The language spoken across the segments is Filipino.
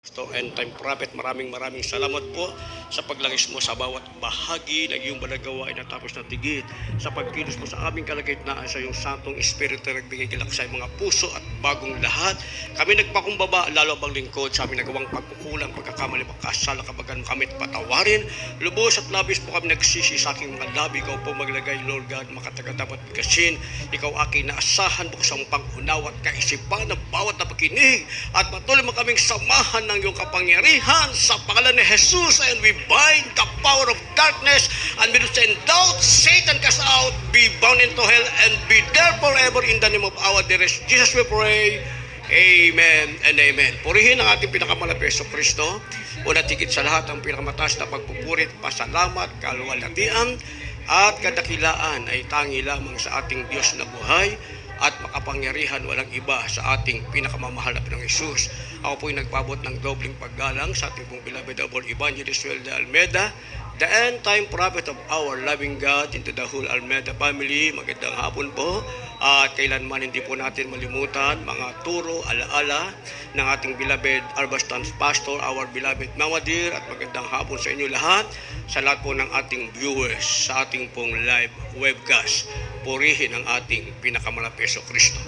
End Time Prophet, maraming salamat po sa paglangis mo sa bawat bahagi ng iyong balagawa ay natapos na tigit sa pagkilos mo sa aming kalagitnaan sa iyong Santong Espiritu na nagbigay galaksay mga puso at bagong lahat. Kami nagpakumbaba, lalo bang lingkod sa aming nagawang pagkukulang, pagkakamali, pagkasala, kabagan kami patawarin. Lubos at labis po kami nagsisi sa aking mga labi. Ikaw po maglagay, Lord God, makatagadapat bigasin. Ikaw aking naasahan, buksang pangunawa at kaisipan ng bawat napakinig at patuloy mo kaming samahan ng iyong kapangyarihan sa pangalan ni Jesus, and we bind the power of darkness and we send out Satan cast out, be bound into hell and be there forever in the name of our dearest Jesus we pray. Amen and amen. Purihin ang ating pinakamalapit sa Kristo. Una tigit sa lahat ang pinakamataas na pagpupurit, pasalamat, kaluwalhatian at kadakilaan ay tangi lamang sa ating Diyos na buhay at makapangyarihan, walang iba sa ating pinakamamahal na Panginoong Hesus. Ako po'y nagpabot ng dobling paggalang sa ating pong beloved double evangelist Joel de Almeida, the end time prophet of our loving God, into the whole Almeida family. Magandang hapon po. At kailanman hindi po natin malimutan mga turo, alaala ng ating beloved Arbastan Pastor, our beloved Mama Dear, at magandang hapon sa inyo lahat, sa lahat po ng ating viewers sa ating pong live webcast. Purihin ang ating pinakamalapit sa Kristo.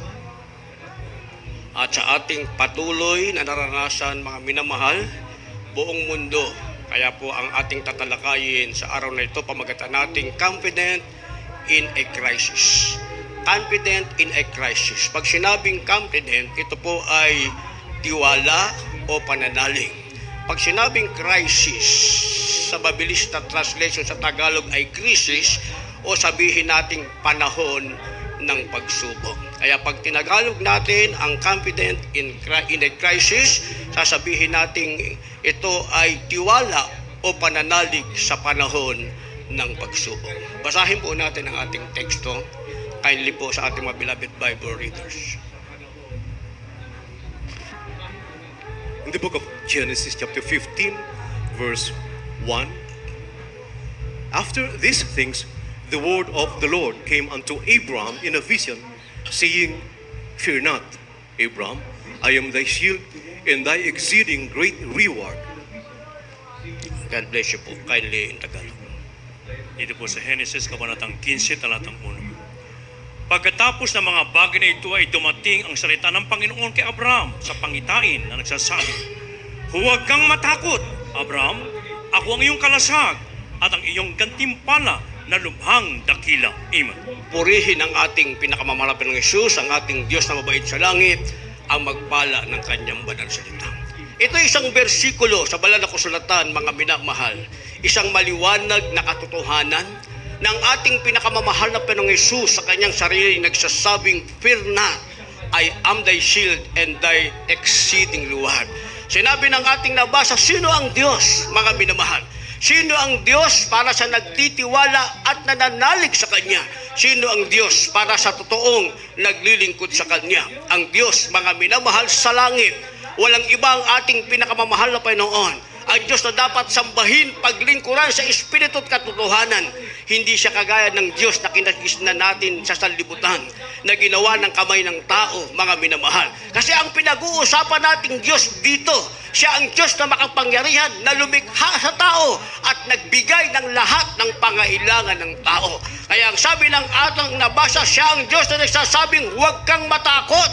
At sa ating patuloy na naranasan, mga minamahal, buong mundo, kaya po ang ating tatalakayin sa araw na ito, pamagatan nating confident in a crisis. Confident in a crisis. Pag sinabing confident, ito po ay tiwala o pananalig. Pag sinabing crisis, sa mabilis na translation sa Tagalog ay crisis, o sabihin nating panahon ng pagsubok. Kaya pag tinagalog natin ang confident in a crisis, sasabihin nating ito ay tiwala o pananalig sa panahon ng pagsubok. Basahin po natin ang ating teksto. Kindly po sa ating mga beloved Bible readers. In the book of Genesis chapter 15, verse 1. After these things, the word of the Lord came unto Abram in a vision, saying, Fear not, Abram, I am thy shield and thy exceeding great reward. God bless you po. Kindly in Tagalog. Dito po sa Genesis, kabanatang 15, talatang 1. Pagkatapos ng mga bagay na ito ay dumating ang salita ng Panginoon kay Abraham sa pangitain na nagsasabi, Huwag kang matakot, Abraham, ako ang iyong kalasag at ang iyong gantimpala na lubhang dakila. Amen. Purihin ang ating pinakamamahal ng Hesus, ang ating Diyos na mabait sa langit, ang magpala ng kanyang banal salita. Ito ay isang bersikulo sa banal na kasulatan, mga minamahal, isang maliwanag na katotohanan ng ating pinakamamahal na Panginoong Hesus sa kanyang sarili, nagsasabing, Fear not, I am thy shield and thy exceeding reward. Sinabi ng ating nabasa, sino ang Diyos, mga minamahal? Sino ang Diyos para sa nagtitiwala at nananalig sa Kanya? Sino ang Diyos para sa totoong naglilingkod sa Kanya? Ang Diyos, mga minamahal, sa langit. Walang iba ang ating pinakamamahal na Panginoon. Ang Diyos na dapat sambahin, paglingkuran sa Espiritu at katotohanan. Hindi siya kagaya ng Diyos na kinakisna natin sa sanlibutan, na ginawa ng kamay ng tao, mga minamahal. Kasi ang pinag-uusapan nating Diyos dito, siya ang Diyos na makapangyarihan, na lumikha sa tao at nagbigay ng lahat ng pangailangan ng tao. Kaya ang sabi ng atang nabasa, siya ang Diyos na nagsasabing, huwag kang matakot,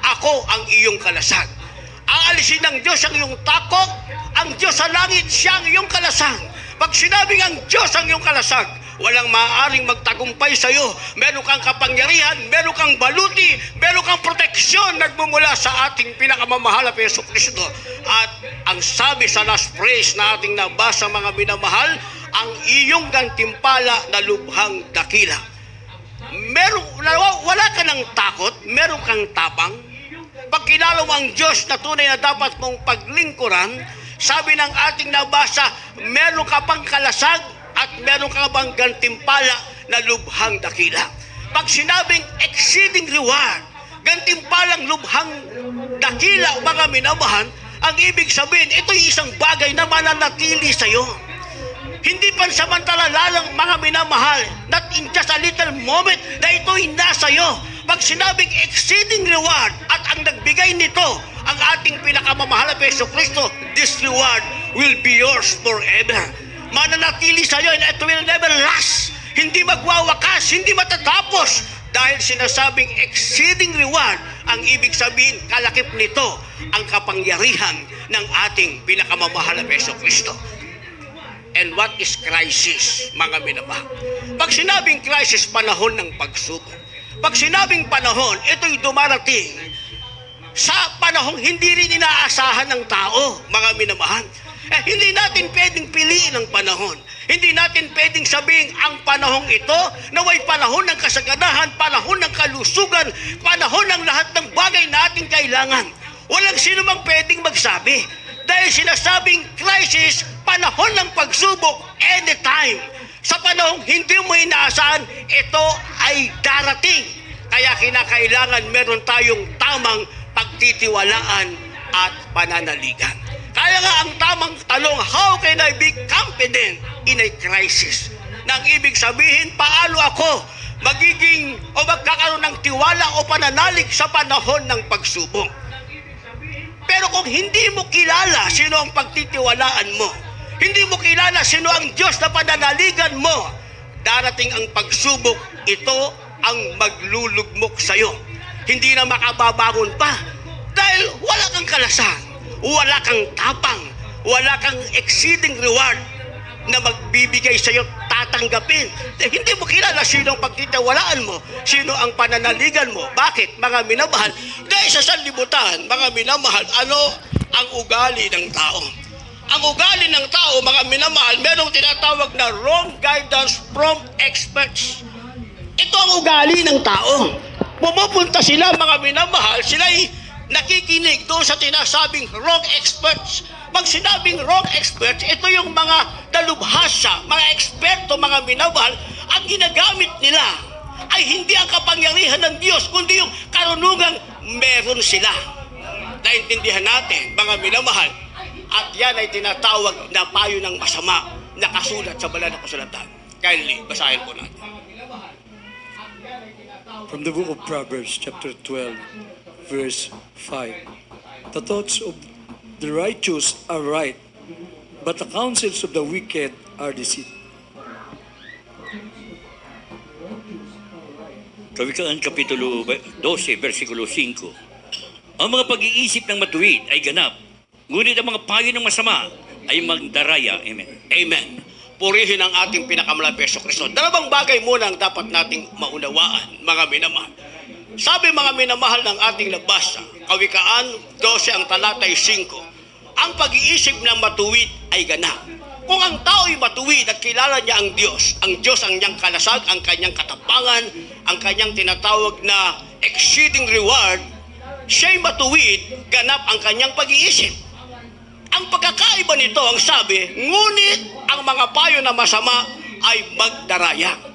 ako ang iyong kalasag. Aalisin ng Diyos ang iyong takot, ang Diyos sa langit, siya ang iyong kalasag. Pag sinabing ang Diyos ang iyong kalasag, walang maaaring magtagumpay sa iyo. Meron kang kapangyarihan, meron kang baluti, meron kang proteksyon nagmumula sa ating pinakamamahal na Yesu Kristo. At ang sabi sa last phrase na ating nabasa, mga minamahal, ang iyong gantimpala na lubhang dakila. Wala ka ng takot, meron kang tapang. Pag kilala mo ang Diyos na tunay na dapat mong paglingkuran, sabi ng ating nabasa, meron ka pang kalasag at meron ka bang gantimpala na lubhang dakila. Pag sinabing exceeding reward, gantimpalang lubhang dakila, mga minamahal, ang ibig sabihin, ito'y isang bagay na mananatili sa iyo. Hindi pansamantala lang, mga minamahal, not in just a little moment na ito'y nasa iyo. Pag sinabing exceeding reward at ang nagbigay nito ang ating pinakamamahal na Yesu Kristo, this reward will be yours forever. Mananatili sa iyo and it will never last. Hindi magwawakas, hindi matatapos. Dahil sinasabing exceeding reward, ang ibig sabihin, kalakip nito ang kapangyarihan ng ating pinakamamahal na Yesu Kristo. And what is crisis, mga minamahal? Pag sinabing crisis, panahon ng pagsubok. Pag sinabing panahon, ito'y dumarating sa panahong hindi rin inaasahan ng tao, mga minamahal. Hindi natin pwedeng piliin ang panahon. Hindi natin pwedeng sabihin ang panahong ito naway panahon ng kasaganahan, panahon ng kalusugan, panahon ng lahat ng bagay na ating kailangan. Walang sino mang pwedeng magsabi. Dahil sinasabing crisis, panahon ng pagsubok, anytime. Sa panahong hindi mo inaasahan, ito ay darating. Kaya kinakailangan meron tayong tamang pagtitiwalaan at pananaligan. Kaya nga ang tamang tanong, how can I be confident in a crisis? Nang ibig sabihin, paano ako magiging o magkakaroon ng tiwala o pananalig sa panahon ng pagsubok? Pero kung hindi mo kilala sino ang pagtitiwalaan mo, hindi mo kilala sino ang Diyos na pananaligan mo, darating ang pagsubok, ito ang maglulugmok sa'yo. Hindi na makababangon pa dahil wala kang kalasan, wala kang tapang, wala kang exceeding reward na magbibigay sa iyo, tatanggapin. Hindi mo kilala sino ang pagtitiwalaan mo, sino ang pananaligan mo. Bakit, mga minamahal? Dahil sa sanlibutan, mga minamahal, ano ang ugali ng tao? Ang ugali ng tao, mga minamahal, merong tinatawag na wrong guidance from experts. Ito ang ugali ng tao. Pumupunta sila, mga minamahal, sila'y nakikinig doon sa tinasabing wrong experts. Pag sinabing wrong experts, ito yung mga dalubhasa, mga eksperto, mga minamahal, ang ginagamit nila ay hindi ang kapangyarihan ng Diyos, kundi yung karunungang meron sila. Naintindihan natin, mga minamahal, at yan ay tinatawag na payo ng masama, nakasulat sa banal na kasulatan. Kindly, basahin po natin. From the book of Proverbs, chapter 12, verse 5. The thoughts of the righteous are right, but the counsels of the wicked are deceit. Kawikaan Kapitulo 12, versikulo 5. Ang mga pag-iisip ng matuwid ay ganap, ngunit ang mga payo ng masama ay magdaraya. Amen. Amen. Purihin ang ating pinakamalapit na Yesu Kristo. Dalawang bagay muna ang dapat nating maunawaan, mga minamahal. Sabi, mga minamahal, ng ating nabasa, Kawikaan 12 ang talatay 5, ang pag-iisip ng matuwid ay ganap. Kung ang tao ay matuwid at kilala niya ang Diyos ang kanyang kalasag, ang kanyang katapangan, ang kanyang tinatawag na exceeding reward, siya'y matuwid, ganap ang kanyang pag-iisip. Ang pagkakaiba nito, ang sabi, ngunit ang mga payo na masama ay magdaraya.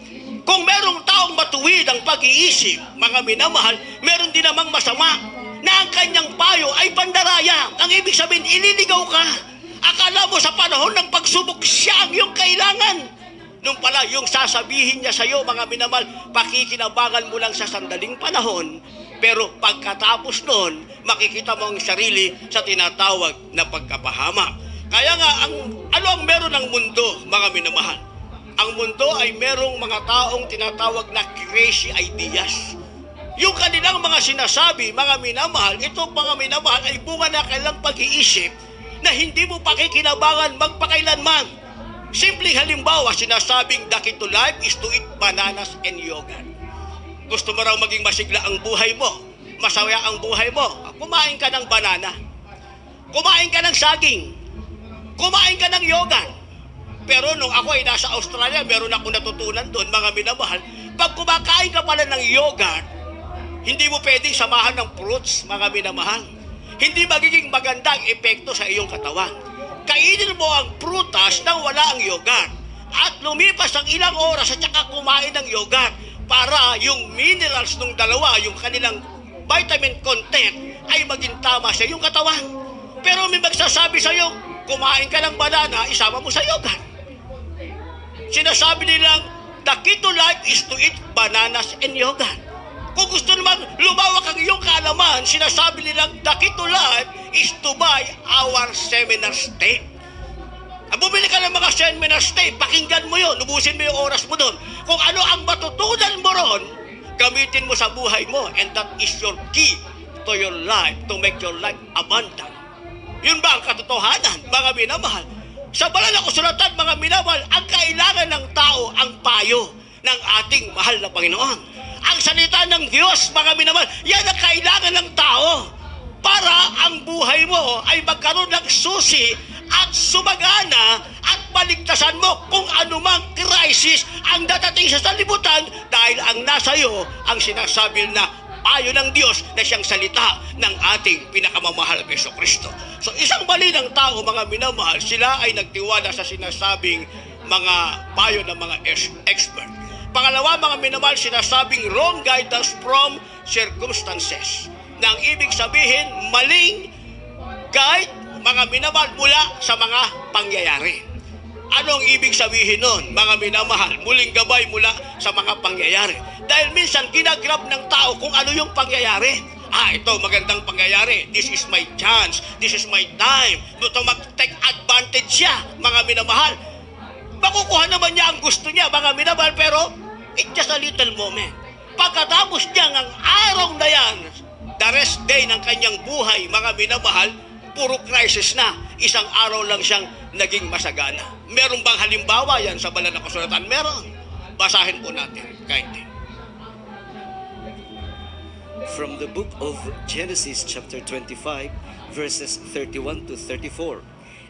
Kung merong taong matuwid ang pag-iisip, mga minamahal, meron din namang masama na ang kanyang payo ay pandaraya. Ang ibig sabihin, ililigaw ka. Akala mo sa panahon ng pagsubok, siya ang iyong kailangan. Nung pala, yung sasabihin niya sa iyo, mga minamahal, pakikinabangan mo lang sa sandaling panahon, pero pagkatapos noon, makikita mo ang sarili sa tinatawag na pagkapahama. Kaya nga, ano ang meron ng mundo, mga minamahal? Ang mundo ay merong mga taong tinatawag na crazy ideas. Yung kanilang mga sinasabi, mga minamahal, ito mga minamahal ay bunga na kailang pag-iisip na hindi mo pakikinabangan magpakailanman. Simpleng halimbawa, sinasabing the key to life is to eat bananas and yogurt. Gusto mo raw maging masigla ang buhay mo, masaya ang buhay mo, kumain ka ng banana, kumain ka ng saging, kumain ka ng yogurt. Pero nung ako ay nasa Australia, meron akong natutunan doon, mga minamahal, pag kumakain ka pala ng yogurt, hindi mo pwedeng samahan ng fruits, mga minamahal. Hindi magiging maganda ang epekto sa iyong katawan. Kainin mo ang prutas nang wala ang yogurt. At lumipas ang ilang oras at saka kumain ng yogurt para yung minerals ng dalawa, yung kanilang vitamin content ay maging tama sa iyong katawan. Pero may magsasabi sa iyo, kumain ka ng banana, isama mo sa yogurt. Sinasabi nilang, the key to life is to eat bananas and yogurt. Kung gusto naman lumawak ang iyong kaalaman, sinasabi nilang the key to life is to buy our seminars tape. Bumili ka ng mga seminars tape, pakinggan mo yun, ubusin mo yung oras mo doon. Kung ano ang matutunan mo ron, gamitin mo sa buhay mo, and that is your key to your life, to make your life abundant. Yun ba ang katotohanan, mga minamahal? Sa banal na kasulatan, mga minamahal, ang kailangan ng tao ang payo ng ating mahal na Panginoon. Ang salita ng Diyos, mga minamahal, yan ang kailangan ng tao para ang buhay mo ay magkaroon ng susi at sumagana at baligtasan mo kung anumang crisis ang dadating sa sanlibutan dahil ang nasa iyo ang sinasabi na payo ng Diyos na siyang salita ng ating pinakamamahal na Jesucristo. So isang mali ng tao, mga minamahal, sila ay nagtiwala sa sinasabing mga payo ng mga expert. Pangalawa, mga minamahal, sinasabing wrong guidance from circumstances. Na ang ibig sabihin, maling guide, mga minamahal, mula sa mga pangyayari. Anong ibig sabihin nun, mga minamahal? Muling gabay mula sa mga pangyayari. Dahil minsan, ginagrab ng tao kung ano yung pangyayari. Ito, magandang pangyayari. This is my chance. This is my time. Ito, mag-take advantage siya, mga minamahal. Makukuha naman niya ang gusto niya, mga minamahal, pero it's just a little moment. Pagkatapos niya ang araw na yan, the rest day ng kanyang buhay, mga minamahal, puro crisis na. Isang araw lang siyang naging masagana. Meron bang halimbawa yan sa banal na kasulatan? Meron. Basahin po natin. Kainti. From the book of Genesis chapter 25, verses 31 to 34.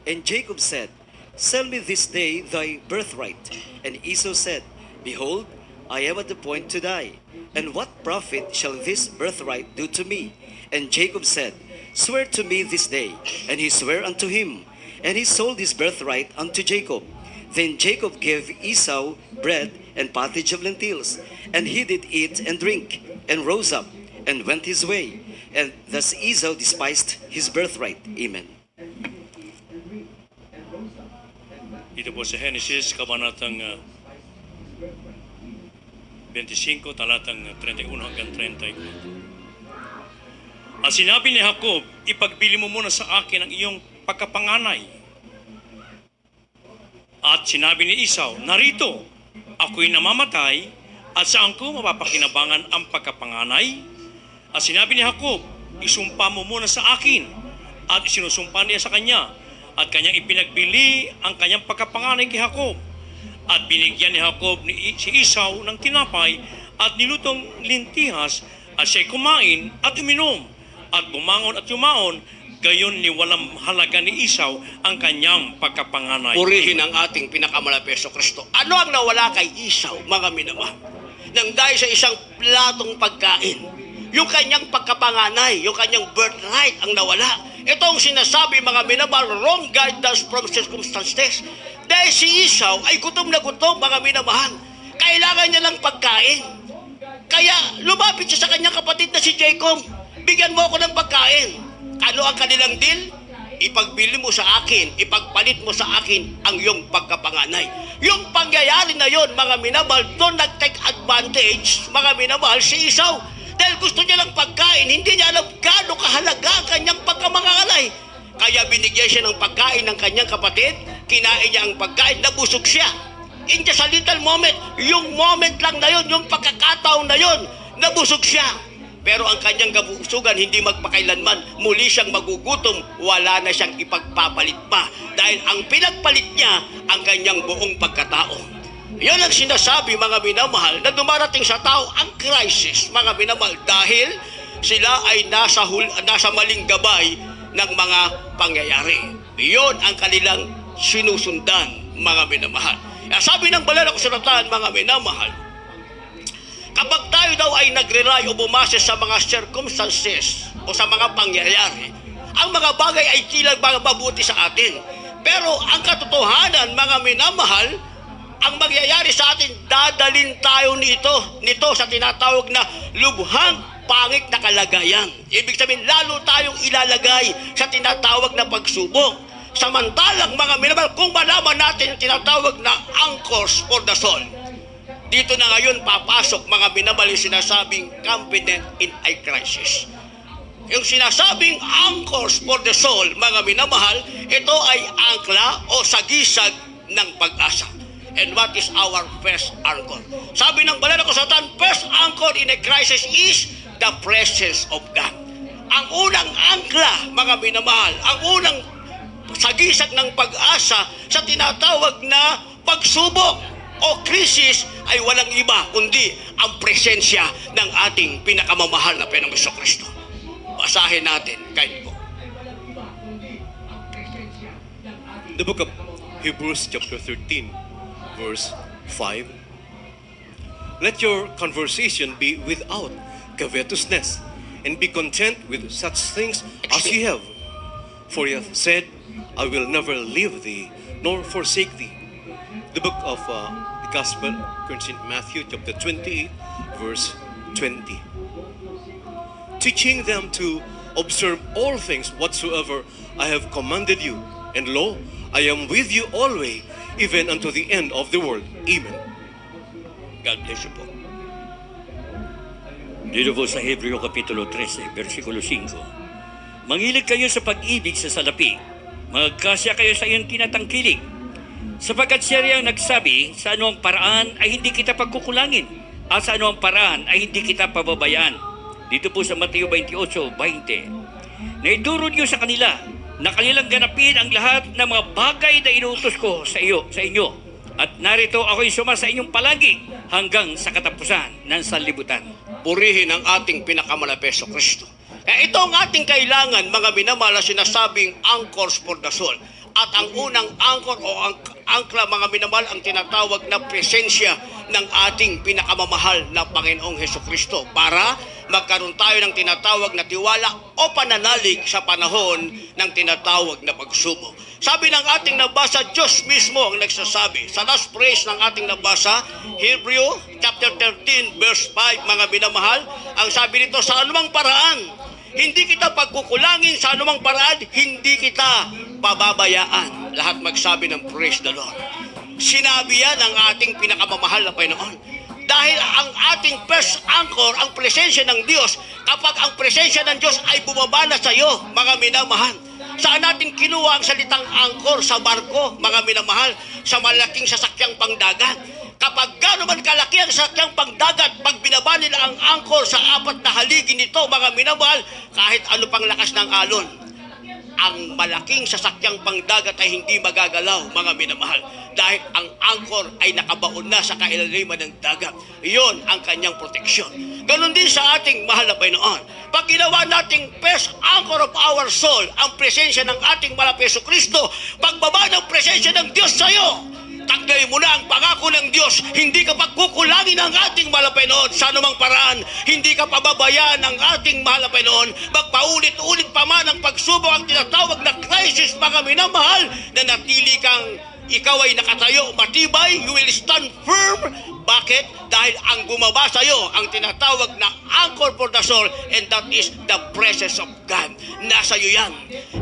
And Jacob said, "Sell me this day thy birthright." And Esau said, "Behold, I am at the point to die. And what profit shall this birthright do to me?" And Jacob said, "Swear to me this day." And he sware unto him. And he sold his birthright unto Jacob. Then Jacob gave Esau bread and pottage of lentils. And he did eat and drink, and rose up, and went his way. And thus Esau despised his birthright. Amen. Dito po sa Genesis, kabanatang 25, talatang 31 hanggang 34. At sinabi ni Jacob, "Ipagbili mo muna sa akin ang iyong pagkapanganay." At sinabi ni Esau, "Narito, ako'y namamatay, at saan ko mapapakinabangan ang pagkapanganay?" At sinabi ni Jacob, "Isumpa mo muna sa akin." At isinusumpa niya sa kanya, at kanyang ipinagbili ang kanyang pagkapanganay kay Jacob. At binigyan ni Jacob si Esau ng tinapay at nilutong lintihas, at siya'y kumain at uminom. At bumangon at yumaon, gayon ni walang halaga ni Esau ang kanyang pagkapanganay. Purihin ang ating pinakamalapis Kristo. Ano ang nawala kay Esau, mga minamahal? Nang dahil sa isang platong pagkain, yung kanyang pagkapanganay, yung kanyang birthright ang nawala. Ito ang sinasabi, mga minamahal, wrong guidance from circumstances. Dahil si Esau ay gutom na gutom, mga minamahal. Kailangan niya ng pagkain. Kaya lumapit siya sa kanyang kapatid na si Jacob. "Bigyan mo ako ng pagkain." Ano ang kanilang deal? "Ipagbili mo sa akin, ipagpalit mo sa akin ang iyong pagkapanganay." Yung pangyayari na yon, mga minamahal, doon nag-take advantage, mga minamahal, si Esau. Dahil gusto niya lang pagkain, hindi niya alam gaano kahalaga ang kanyang pagkamangangalay. Kaya binigyan siya ng pagkain ng kanyang kapatid, kinain niya ang pagkain, nabusog siya. In just a little moment, yung moment lang na yon, yung pagkakataon na yon, nabusog siya. Pero ang kanyang kabusugan hindi magpakailanman, muli siyang magugutom, wala na siyang ipagpapalit pa. Dahil ang pinagpalit niya, ang kanyang buong pagkatao. Yan ang sinasabi, mga minamahal, na dumarating sa tao ang crisis, mga minamahal, dahil sila ay nasa maling gabay ng mga pangyayari. Iyon ang kanilang sinusundan, mga minamahal. Sabi ng banal na kasulatan, mga minamahal, kapag tayo daw ay nagre-rely o bumase sa mga circumstances o sa mga pangyayari, ang mga bagay ay tila mabuti sa atin. Pero ang katotohanan, mga minamahal, ang mangyayari sa atin, dadalin tayo nito sa tinatawag na lubhang pangit na kalagayan. Ibig sabihin, lalo tayong ilalagay sa tinatawag na pagsubok. Samantalang, mga minamahal, kung malaman natin yung tinatawag na anchors for the soul, Dito na ngayon papasok mga minamahal yung sinasabing confident in a crisis. Yung sinasabing anchors for the soul, mga minamahal, ito ay angkla o sagisag ng pag-asa. And what is our first anchor? Sabi ng banal na kasulatan, first anchor in a crisis is the presence of God. Ang unang angkla, mga minamahal, ang unang sagisag ng pag-asa sa tinatawag na pagsubok o krisis ay walang iba kundi ang presensya ng ating pinakamamahal na Panginoong Kristo. Basahin natin, kain po. The book of Hebrews chapter 13, verse 5. Let your conversation be without covetousness, and be content with such things as ye have. For he hath said, I will never leave thee, nor forsake thee. The book of the Gospel according to Matthew chapter 28, verse 20. Teaching them to observe all things whatsoever I have commanded you. And lo, I am with you always, even unto the end of the world. Amen. God bless you po. Dito po sa Hebreo Kapitulo 13, versikulo 5. Mangilig kayo sa pag-ibig sa salapi. Magkasya kayo sa iyong tinatangkilik. Sapagkat siya riyang nagsabi, sa anong paraan ay hindi kita pagkukulangin, at sa anong paraan ay hindi kita pababayaan. Dito po sa Mateo 28:20. Naituro niyo sa kanila na kanilang ganapin ang lahat ng mga bagay na inuutos ko sa inyo. At narito ako'y suma sa inyong palagi hanggang sa katapusan ng sanlibutan. Purihin ang ating pinakamalapes Kristo. Kaya ito ang ating kailangan, mga minamahal, na sinasabing anchors for the soul. At ang unang anchor o angkla, mga minamahal, ang tinatawag na presensya ng ating pinakamamahal na Panginoong Kristo para magkaroon tayo ng tinatawag na tiwala o pananalig sa panahon ng tinatawag na pagsubok. Sabi ng ating nabasa, Diyos mismo ang nagsasabi. Sa last phrase ng ating nabasa, Hebreo chapter 13 verse 5, mga minamahal, ang sabi nito, sa anumang paraan, hindi kita pagkukulangin, sa anumang paraan, hindi kita pababayaan. Lahat magsabi ng praise the Lord. Sinabi yan ng ating pinakamamahal na Panginoon. Dahil ang ating first anchor, ang presensya ng Diyos, kapag ang presensya ng Diyos ay bumaba na sa iyo, mga minamahal, saan natin kinuha ang salitang anchor? Sa barko, mga minamahal, sa malaking sasakyang pangdagat. Kapag gano'n man kalaki ang sasakyang pangdagat, pag binaba nila ang anchor sa apat na haligi nito, mga minamahal, kahit ano pang lakas ng alon, ang malaking sasakyang pangdagat ay hindi magagalaw, mga minamahal, dahil ang angkor ay nakabaon na sa kailaliman ng dagat. Iyon ang kanyang proteksyon. Ganon din sa ating mahal na Panginoon. Pag ginawa nating first anchor of our soul, ang presensya ng ating mahal na Kristo, pagbaba ng presensya ng Diyos sa iyo, taglay mo na ang pangako ng Diyos, hindi ka pagkukulangin ng ating mahal na Panginoon sa anumang paraan, hindi ka pababayaan ng ating mahal na Panginoon, magpaulit-ulit pa man ang pagsubok, ang tinatawag na crisis, mga minamahal, na natili kang ikaw ay nakatayo, matibay, you will stand firm. Bakit? Dahil ang bumaba sa iyo, ang tinatawag na anchor for the soul, and that is the presence of God. Nasa iyo yan.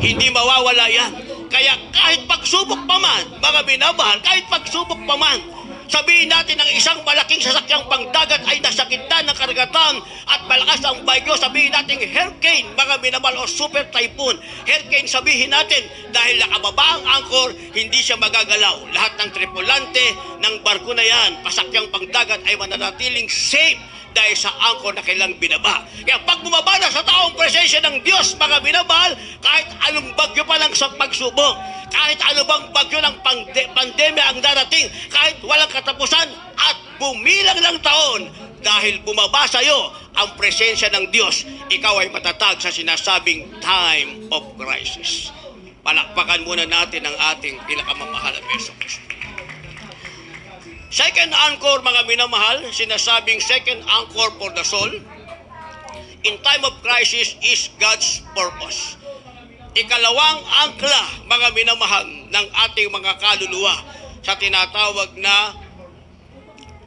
Hindi mawawala yan. Kaya kahit pagsubok pa man, mga minamahal, kahit pagsubok pa man, sabihin natin ang isang malaking sasakyang pangdagat ay nasa gitna ng karagatan at malakas ang bagyo, sabihin natin hurricane, mga minamahal, o super typhoon. Hurricane sabihin natin dahil nakababa ang anchor, hindi siya magagalaw. Lahat ng tripulante ng barko na yan, pasakyang pangdagat, ay mananatiling safe dahil sa anchor na kailang binaba. Kaya pag bumaba na sa taong presensya ng Diyos, mga minamahal, kahit anong bagyo pa lang sa pagsubok, kahit ano bang bagyo ng pandemya ang darating, kahit walang katapusan at bumilang ng taon, dahil bumaba sa iyo ang presensya ng Diyos, ikaw ay matatag sa sinasabing time of crisis. Palakpakan muna natin ang ating pinakamamahal na Kristo. Second anchor, mga minamahal, sinasabing second anchor for the soul in time of crisis is God's purpose. Ikalawang angkla, mga minamahal, ng ating mga kaluluwa sa tinatawag na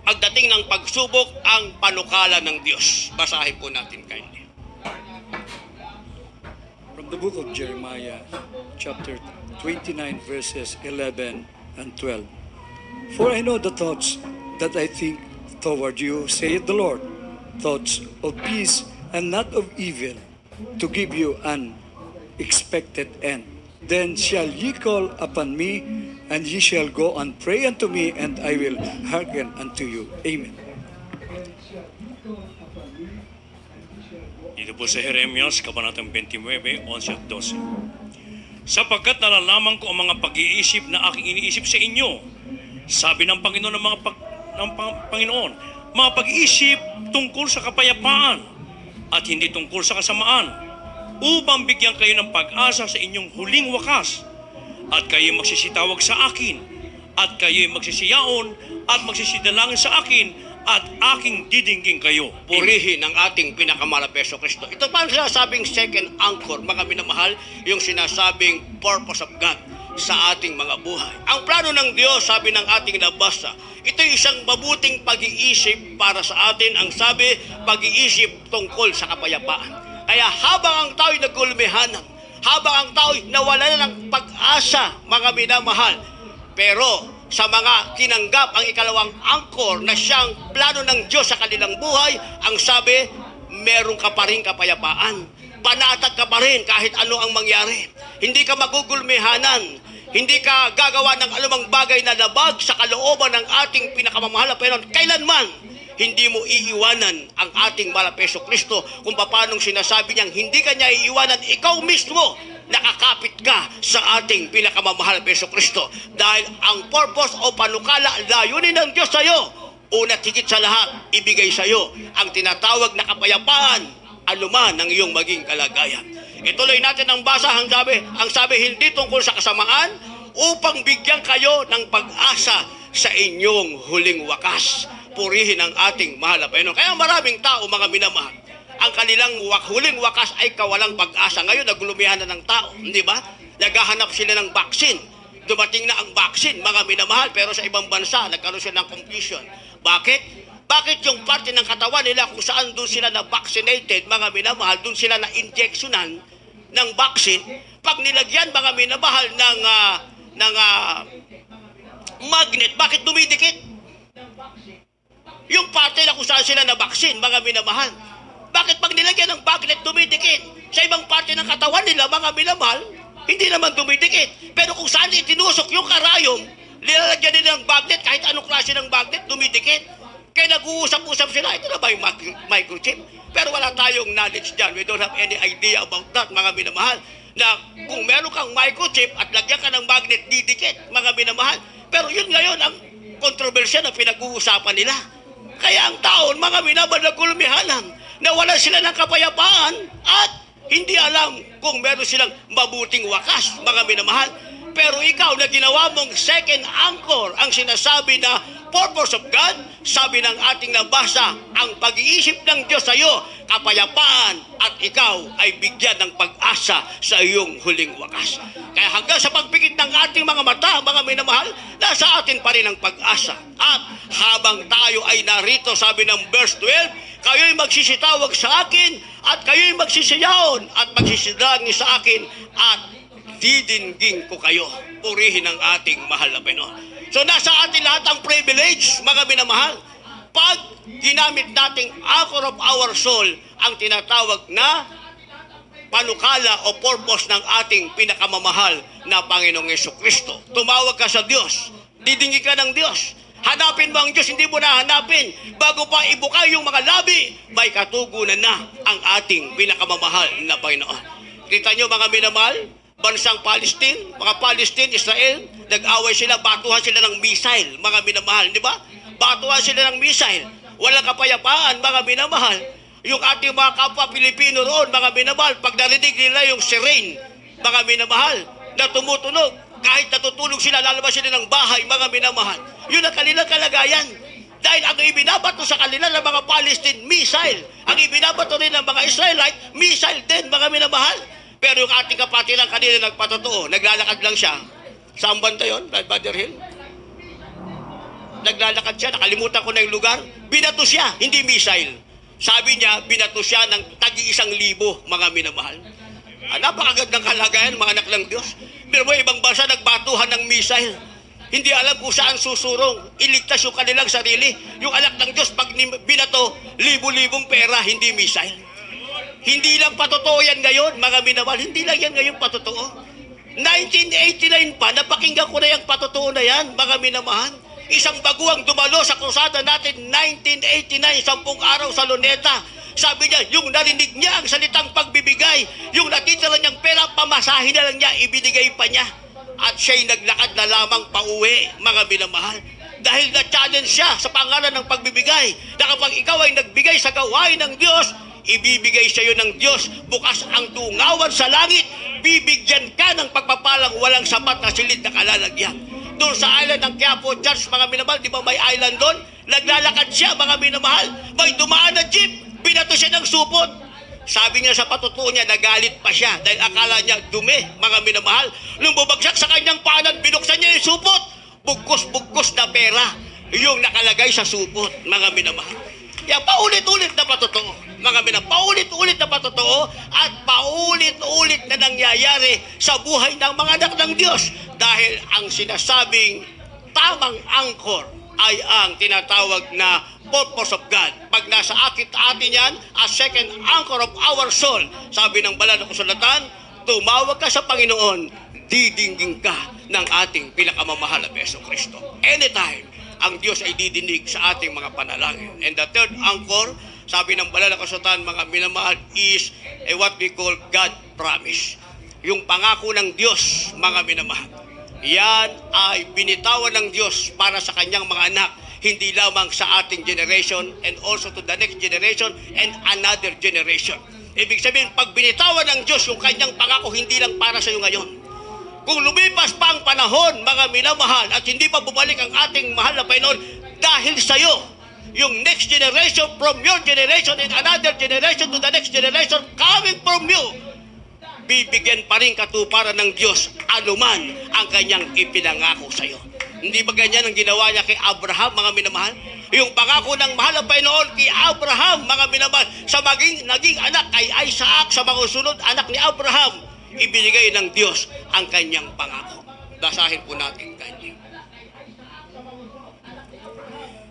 pagdating ng pagsubok, ang panukala ng Diyos. Basahin po natin kindly. From the book of Jeremiah, chapter 29, verses 11 and 12. For I know the thoughts that I think toward you, saith the Lord, thoughts of peace and not of evil, to give you an expected end. Then shall ye call upon me, and ye shall go and pray unto me, and I will hearken unto you. Amen. Dito po sa Jeremias, Kabanatang 29, 11 at 12. Sapagkat nalalaman ko ang mga pag-iisip na aking iniisip sa inyo, sabi ng Panginoon Panginoon, mga pag-iisip tungkol sa kapayapaan at hindi tungkol sa kasamaan, upang bigyan kayo ng pag-asa sa inyong huling wakas, at kayo magsisitawag sa akin, at kayo magsisiyaon at magsisidalangin sa akin, at aking didinggin kayo. Purihin ang ating pinakamahal na Peso Kristo. Ito pa ang sinasabing second anchor, mga minamahal, yung sinasabing purpose of God sa ating mga buhay. Ang plano ng Diyos, sabi ng ating nabasa, ito isang mabuting pag-iisip para sa atin. Ang sabi, pag-iisip tungkol sa kapayapaan. Kaya habang ang tao'y nagulmihanan, habang ang tao'y nawala na ng pag-asa, mga minamahal, pero sa mga tinanggap ang ikalawang angkor na siyang plano ng Diyos sa kanilang buhay, ang sabi, meron ka pa rin kapayapaan. Panatag ka pa rin kahit ano ang mangyari. Hindi ka magugulmihanan. Hindi ka gagawa ng anumang bagay na labag sa kalooban ng ating pinakamamahal na Panginoon. Kailanman, hindi mo iiwanan ang ating mahal na Peso Kristo kung paanong sinasabi niyang hindi ka niya iiwanan, ikaw mismo nakakapit ka sa ating pinakamamahal na Peso Kristo. Dahil ang purpose o panukala, layunin ng Diyos sa iyo, una tigit sa lahat, ibigay sa iyo ang tinatawag na kapayapaan, anuman ang iyong maging kalagayan. Ituloy natin ang basa, ang sabi, hindi tungkol sa kasamaan, upang bigyan kayo ng pag-asa sa inyong huling wakas. Purihin ang ating mahal na Panginoon. Kaya maraming tao, mga minamahal, ang kanilang huling wakas ay kawalang pag-asa. Ngayon, naglumihan na ng tao, di ba? Naghahanap sila ng vaccine. Dumating na ang vaccine, mga minamahal, pero sa ibang bansa, nagkaroon sila ng confusion. Bakit? Bakit yung parte ng katawan nila kung saan doon sila na vaccinated, mga minamahal, doon sila na injectionan ng vaccine, pag nilagyan, mga minamahal, ng magnet, bakit dumidikit? Yung parte na kung saan sila na vaccine, mga minamahal, bakit pag nilagyan ng magnet dumidikit? Sa ibang parte ng katawan nila, mga minamahal, hindi naman dumidikit. Pero kung saan itinusok yung karayom, nilalagyan nila ng magnet, kahit anong klase ng magnet, dumidikit. Kaya nag-uusap-usap sila, ito na ba yung microchip? Pero wala tayong knowledge dyan. We don't have any idea about that, mga minamahal. Na kung meron kang microchip at lagyan ka ng magnet, didikit, mga minamahal. Pero yun ngayon ang kontrobersya na pinag-uusapan nila. Kaya ang taon, mga minamahal, nagulumihanan, na wala sila ng kapayapaan at hindi alam kung meron silang mabuting wakas, mga minamahal. Pero ikaw na ginawa mong second anchor, ang sinasabi na purpose of God, sabi ng ating nabasa, ang pag-iisip ng Diyos sa iyo, kapayapaan, at ikaw ay bigyan ng pag-asa sa iyong huling wakas. Kaya hanggang sa pagpikit ng ating mga mata, mga minamahal, nasa atin pa rin ang pag-asa. At habang tayo ay narito, sabi ng verse 12, kayo'y magsisitawag sa akin, at kayo'y magsisiyaon, at magsisidangin sa akin, at didinggin ko kayo. Purihin ang ating mahal na Panginoon. So nasa atin lahat ang privilege, mga minamahal, pag ginamit nating anchor of our soul, ang tinatawag na panukala o purpose ng ating pinakamamahal na Panginoong Jesucristo. Tumawag ka sa Diyos, didinggin ka ng Diyos, hanapin mo ang Diyos, hindi mo na hanapin. Bago pa ibuka yung mga labi, may katugunan na ang ating pinakamamahal na Panginoon. Kita nyo, mga minamahal, bansang Palestine, mga Palestine, Israel, nag-away sila, batuhan sila ng missile, mga minamahal, di ba? Batuhan sila ng missile. Walang kapayapaan, mga minamahal. Yung ating mga kapwa Pilipino roon, mga minamahal, pag narinig nila yung siren, mga minamahal, na tumutunog, kahit natutulog sila, lalabas sila ng bahay, mga minamahal. Yun ang kanilang kalagayan. Dahil ang ibinabato sa kanila ng mga Palestine, missile. Ang ibinabato rin ng mga Israelite, missile din, mga minamahal. Pero yung ating kapatiran kanina nagpatotoo, naglalakad lang siya. Saan banda yun? Badder Hill? Naglalakad siya, nakalimutan ko na yung lugar. Binato siya, hindi missile. Sabi niya, binato siya ng tagi-1,000, mga minamahal. Napakagandang kalagayan, mga anak ng Diyos. Pero may ibang bansa nagbatuhan ng missile. hindi alam kung saan susurong, iligtas yung kanilang sarili. Yung anak ng Diyos, pag binato, libo-libong pera, hindi missile. Hindi lang patotoo yan ngayon, mga minamahal, hindi lang yan ngayon patotoo. 1989 pa, napakinggan ko na yung patotoo na yan, mga minamahal. Isang baguang dumalo sa krusada natin, 1989, 10 araw sa Luneta. Sabi niya, yung narinig niya ang salitang pagbibigay, yung natitira niyang pera, pamasahin na lang niya, ibinigay pa niya. At siya'y naglakad na lamang pauwi, mga minamahal. Dahil na-challenge siya sa pangalan ng pagbibigay, na kapag ikaw ay nagbigay sa gawain ng Diyos, ibibigay sa iyo ng Diyos, bukas ang tungawan sa langit, bibigyan ka ng pagpapalang walang sapat na silid na kalalagyan. Doon sa island ng Quiapo Church, mga minamahal, di ba may island doon? Naglalakad siya, mga minamahal, may dumaan na jeep, binato siya ng supot. Sabi niya sa patotoo niya, nagalit pa siya dahil akala niya dumi, mga minamahal. Nung bumagsak sa kanyang panan, binuksan niya yung supot. Bugkos-bugkos na pera yung nakalagay sa supot, mga minamahal. Kaya paulit-ulit na patotoo, mga minamahal. Paulit-ulit na patotoo at paulit-ulit na nangyayari sa buhay ng mga anak ng Diyos. Dahil ang sinasabing tamang angkor ay ang tinatawag na purpose of God. Pag nasa atin yan, a second anchor of our soul, sabi ng banal na kasulatan, tumawag ka sa Panginoon, didinggin ka ng ating pinakamamahal na Hesus Kristo. Anytime, ang Diyos ay didinig sa ating mga panalangin. And the third anchor, sabi ng banal na kasulatan, mga minamahal, is what we call God promise. Yung pangako ng Diyos, mga minamahal. Yan ay binitawan ng Diyos para sa kanyang mga anak, hindi lamang sa ating generation and also to the next generation and another generation. Ibig sabihin, pag binitawan ng Diyos yung kanyang pangako, hindi lang para sa iyo ngayon. Kung lumipas pa ang panahon, mga minamahal, at hindi pa bumalik ang ating mahal na Panginoon, dahil sa iyo, yung next generation from your generation and another generation to the next generation coming from you, bibigyan pa rin katuparan ng Diyos anuman ang kanyang ipinangako sa iyo. Hindi ba ganyan ang ginawa niya kay Abraham, mga minamahal? Yung pangako ng mahal na Panginoon kay Abraham, mga minamahal, sa naging anak kay Isaac, sa mga sunod anak ni Abraham, ibinigay ng Diyos ang kanyang pangako. Basahin po natin kanya.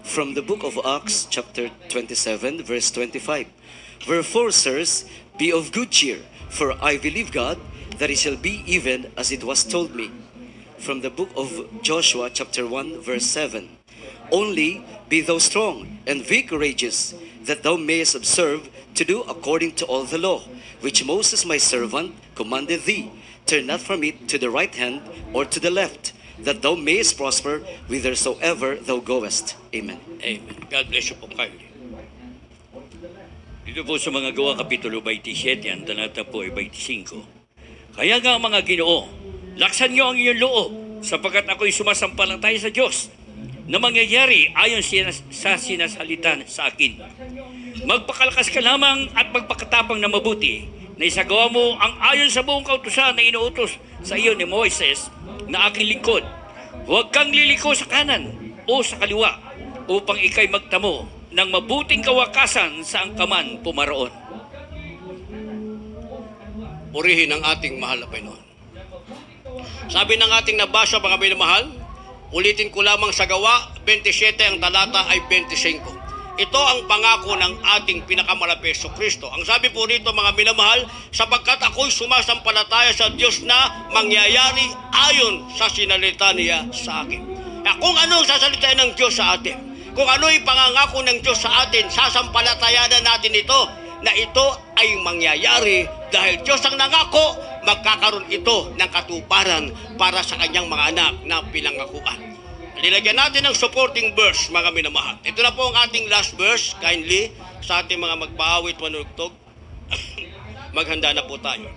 From the book of Acts, chapter 27, verse 25. Wherefore, sirs, be of good cheer, for I believe God, that it shall be even as it was told me. From the book of Joshua, chapter 1, verse 7. Only be thou strong and be courageous, that thou mayest observe to do according to all the law, which Moses my servant commanded thee. Turn not from it to the right hand or to the left, that thou mayest prosper whithersoever thou goest. Amen. Amen. God bless you po kayo. Dito po sa mga gawa, Kapitulo 27, ang talata po ay 25. Kaya nga mga Ginoo, laksan niyo ang iyong loob, sapagkat ako'y sumasampalataya sa Diyos, na mangyayari ayon sa sinasalita sa akin. Magpakalakas ka lamang at magpakatapang na mabuti, na isagawa mo ang ayon sa buong kautusan na inuutos sa iyo ni Moises, na aking lingkod. Huwag kang liliko sa kanan o sa kaliwa, upang ikay magtamo ng mabuting kawakasan saan ka man pumaroon. Purihin ang ating mahal na Panginoon. Sabi ng ating nabasa, mga minamahal, ulitin ko lamang sa gawa, 27 ang talata ay 25. Ito ang pangako ng ating pinakamalapit Hesus Kristo. Ang sabi po rito, mga minamahal, sapagkat ako'y sumasampalataya sa Diyos na mangyayari ayon sa sinalita niya sa akin. Kung ano ang sasalita ng Diyos sa atin, kung ano yung pangangako ng Diyos sa atin, sasampalatayanan natin ito, na ito ay mangyayari dahil Diyos ang nangako, magkakaroon ito ng katuparan para sa kanyang mga anak na pinangakuan. Nilagyan natin ng supporting verse, mga minamahal. Ito na po ang ating last verse, kindly, sa ating mga magpaawit manugtog. Maghanda na po tayo.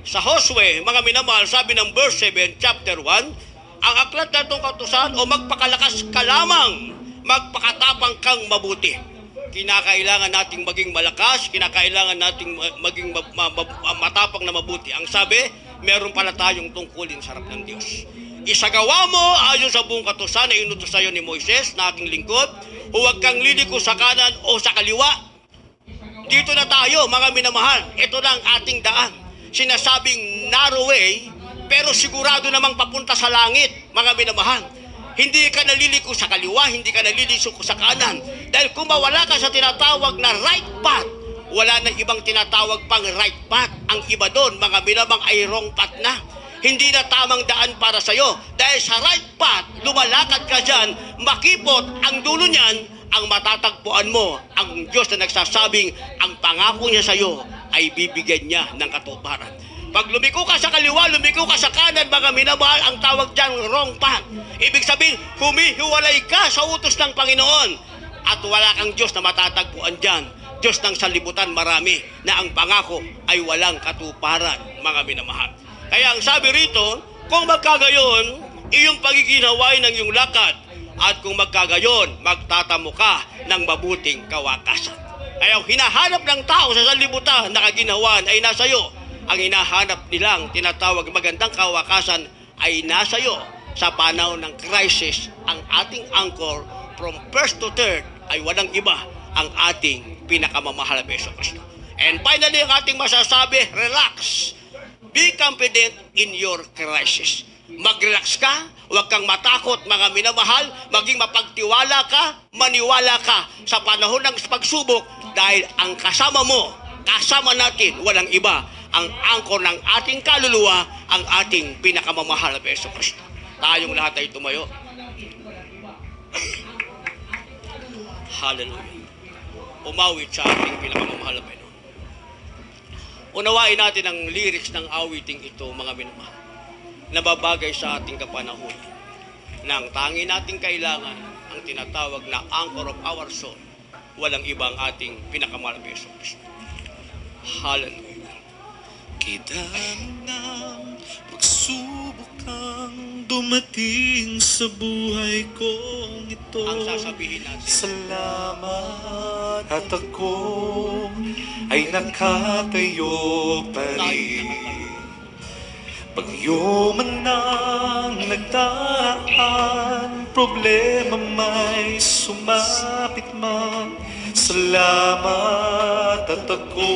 Sa Josue, mga minamahal, sabi ng verse 7, chapter 1, ang aklat na itong kautusan, o magpakalakas ka lamang, magpakatapang kang mabuti. Kinakailangan nating maging malakas, kinakailangan nating maging matapang na mabuti. Ang sabi, meron pala tayong tungkulin sa harap ng Diyos. Isagawa mo ayon sa buong kautusan na inutos sa iyo ni Moises, na aking lingkod, huwag kang liliko sa kanan o sa kaliwa. Dito na tayo, mga minamahal. Ito na ang ating daan. Sinasabing narrow way, pero sigurado namang papunta sa langit, mga minamahal. Hindi ka naliliko sa kaliwa, hindi ka naliliko sa kanan. Dahil kung mawala ka sa tinatawag na right path, wala na ibang tinatawag pang right path. Ang iba doon, mga binabang, ay wrong path na. Hindi na tamang daan para sa'yo. Dahil sa right path, lumalakad ka dyan, makipot, ang dulo niyan, ang matatagpuan mo, ang Diyos na nagsasabing, ang pangako niya sa'yo ay bibigyan niya ng katuparan. Pag lumiko ka sa kaliwa, lumiko ka sa kanan, mga minamahal, ang tawag dyan, wrong path. Ibig sabihin, humihiwalay ka sa utos ng Panginoon. At wala kang Diyos na matatagpuan dyan. Diyos ng sanlibutan marami na ang pangako ay walang katuparan, mga minamahal. Kaya ang sabi rito, kung magkagayon, iyong pagiginawain ng iyong lakad. At kung magkagayon, magtatamo ka ng mabuting kawakasan. Kaya ang hinahanap ng tao sa sanlibutan na kaginawan ay nasa iyo. Ang hinahanap nilang tinatawag magandang kawakasan ay nasa iyo. Sa panahon ng crisis, ang ating anchor from first to third ay walang iba ang ating pinakamamahal na Hesus Kristo. And finally, ang ating masasabi, relax. Be confident in your crisis. Mag-relax ka, huwag kang matakot, mga minamahal, maging mapagtiwala ka, maniwala ka sa panahon ng pagsubok dahil ang kasama mo, kasama natin, walang iba, ang angkor ng ating kaluluwa, ang ating pinakamamahal na Hesus Kristo. Tayong lahat ay tumayo. Hallelujah. Umawit sa ating pinakamamahal na Panginoon. Unawain natin ang lyrics ng awiting ito, mga minamahal, na babagay sa ating kapanahon. Nang tangi nating kailangan, ang tinatawag na anchor of our soul, walang ibang ating pinakamahal na Hesus Kristo. Hallelujah. Kidami ng pagsubok ang dumating sa buhay kong ito. Ang sasabihin natin, Salamat at ako ay nakatayo pa rin. Bagyo man ang nagdaan, problema may sumapit man. Salamat at ako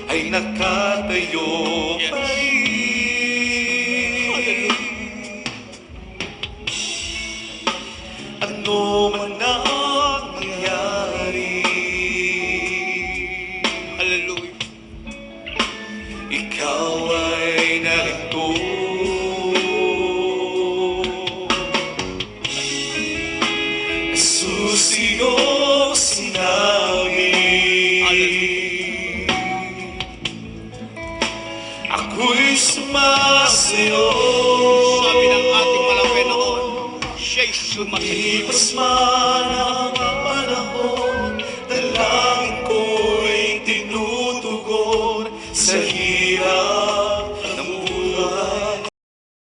ay nakatayo pa rin. Ano man ang mangyari, hallelujah. ikaw ay narito. Susiyo sinabi, ako'y sumasayo. Sabi ng ating malapit noon, siya'y sumasayo. Ipasma